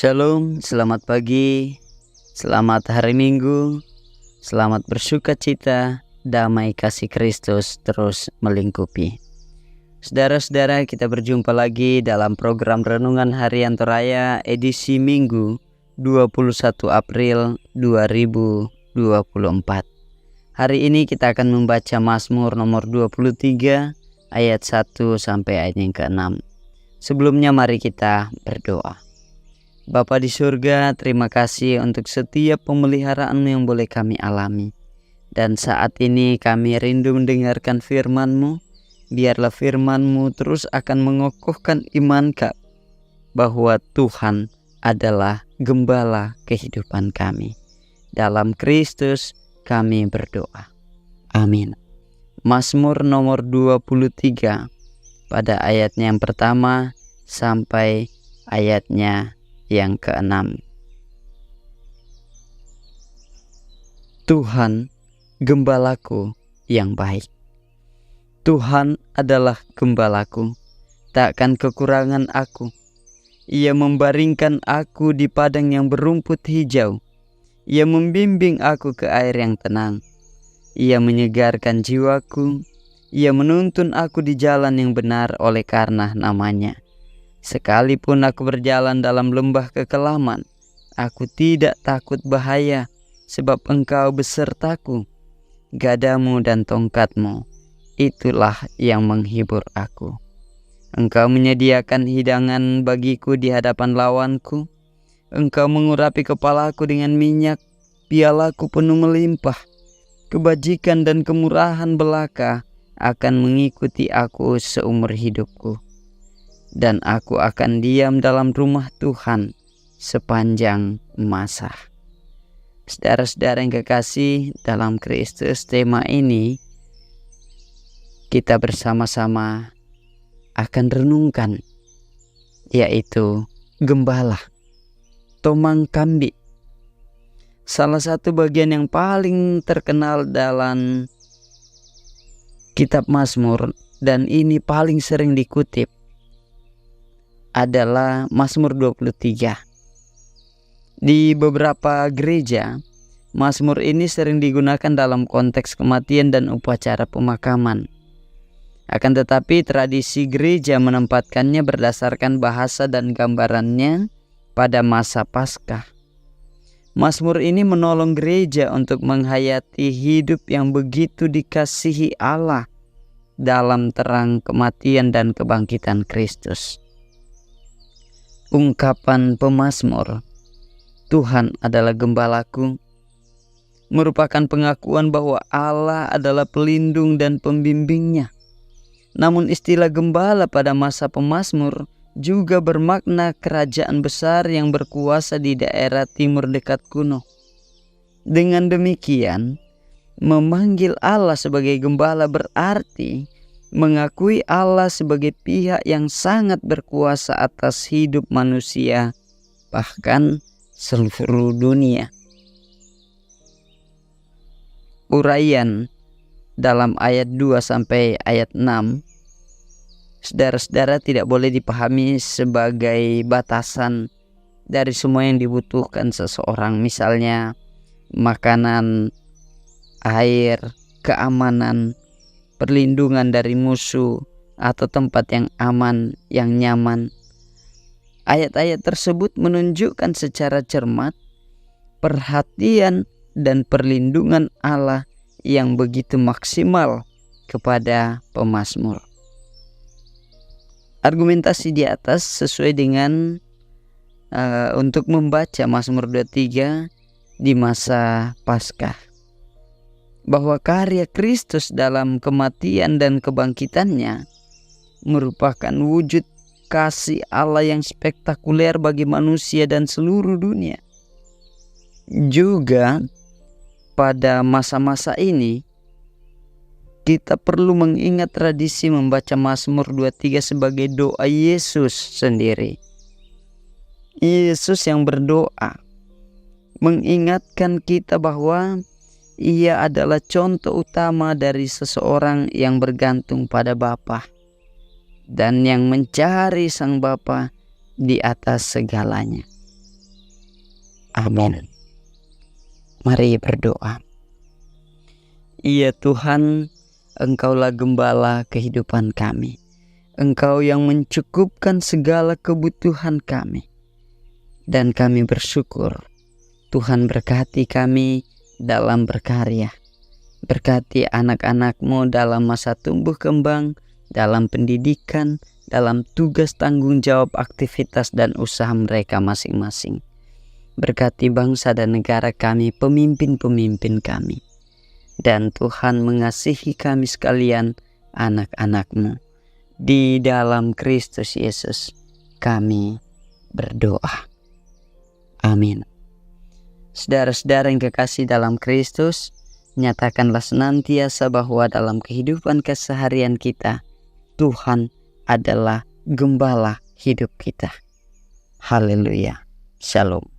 Shalom, selamat pagi, selamat hari Minggu, selamat bersuka cita, damai kasih Kristus terus melingkupi. Saudara-saudara, kita berjumpa lagi dalam program Renungan Harian Toraya edisi Minggu 21 April 2024. Hari ini kita akan membaca Mazmur nomor 23 ayat 1 sampai ayat yang ke-6. Sebelumnya mari kita berdoa. Bapa di surga, terima kasih untuk setiap pemeliharaan yang boleh kami alami. Dan saat ini kami rindu mendengarkan firman-Mu. Biarlah firman-Mu terus akan mengokohkan iman kami bahwa Tuhan adalah gembala kehidupan kami. Dalam Kristus kami berdoa. Amin. Mazmur nomor 23 pada ayatnya yang pertama sampai ayatnya yang ke-6. Tuhan, gembalaku yang baik. Tuhan adalah gembalaku, takkan kekurangan aku. Ia membaringkan aku di padang yang berumput hijau. Ia membimbing aku ke air yang tenang. Ia menyegarkan jiwaku. Ia menuntun aku di jalan yang benar oleh karena namanya. Sekalipun aku berjalan dalam lembah kekelaman, aku tidak takut bahaya, sebab Engkau besertaku. Gadamu dan tongkatmu, itulah yang menghibur aku. Engkau menyediakan hidangan bagiku di hadapan lawanku. Engkau mengurapi kepalaku dengan minyak, pialaku penuh melimpah. Kebajikan dan kemurahan belaka akan mengikuti aku seumur hidupku. Dan aku akan diam dalam rumah Tuhan sepanjang masa. Saudara-saudara yang kekasih dalam Kristus, tema ini kita bersama-sama akan renungkan, yaitu gembala, tomang kambi. Salah satu bagian yang paling terkenal dalam kitab Mazmur dan ini paling sering dikutip adalah Mazmur 23. Di beberapa gereja, Mazmur ini sering digunakan dalam konteks kematian dan upacara pemakaman. Akan tetapi tradisi gereja menempatkannya berdasarkan bahasa dan gambarannya pada masa Paskah. Mazmur ini menolong gereja untuk menghayati hidup yang begitu dikasihi Allah dalam terang kematian dan kebangkitan Kristus. Ungkapan pemazmur, Tuhan adalah gembalaku, merupakan pengakuan bahwa Allah adalah pelindung dan pembimbingnya. Namun istilah gembala pada masa pemazmur juga bermakna kerajaan besar yang berkuasa di daerah timur dekat kuno. Dengan demikian, memanggil Allah sebagai gembala berarti mengakui Allah sebagai pihak yang sangat berkuasa atas hidup manusia, bahkan seluruh dunia. Uraian dalam ayat 2 sampai ayat 6, saudara-saudara, tidak boleh dipahami sebagai batasan dari semua yang dibutuhkan seseorang, misalnya makanan, air, keamanan, perlindungan dari musuh, atau tempat yang aman, yang nyaman. Ayat-ayat tersebut menunjukkan secara cermat perhatian dan perlindungan Allah yang begitu maksimal kepada pemazmur. Argumentasi di atas sesuai dengan untuk membaca Mazmur 23 di masa Paskah, bahwa karya Kristus dalam kematian dan kebangkitannya merupakan wujud kasih Allah yang spektakuler bagi manusia dan seluruh dunia. Juga pada masa-masa ini kita perlu mengingat tradisi membaca Mazmur 23 sebagai doa Yesus sendiri. Yesus yang berdoa mengingatkan kita bahwa Ia adalah contoh utama dari seseorang yang bergantung pada Bapa dan yang mencari Sang Bapa di atas segalanya. Amin. Mari berdoa. Ya Tuhan, Engkaulah gembala kehidupan kami. Engkau yang mencukupkan segala kebutuhan kami. Dan kami bersyukur Tuhan berkati kami dalam berkarya. Berkati anak-anak-Mu dalam masa tumbuh kembang, dalam pendidikan, dalam tugas tanggung jawab aktivitas dan usaha mereka masing-masing. Berkati bangsa dan negara kami, pemimpin-pemimpin kami. Dan Tuhan mengasihi kami sekalian, anak-anak-Mu. Di dalam Kristus Yesus kami berdoa. Amin. Saudara-saudara yang kekasih dalam Kristus, nyatakanlah senantiasa bahwa dalam kehidupan keseharian kita, Tuhan adalah gembala hidup kita. Haleluya. Shalom.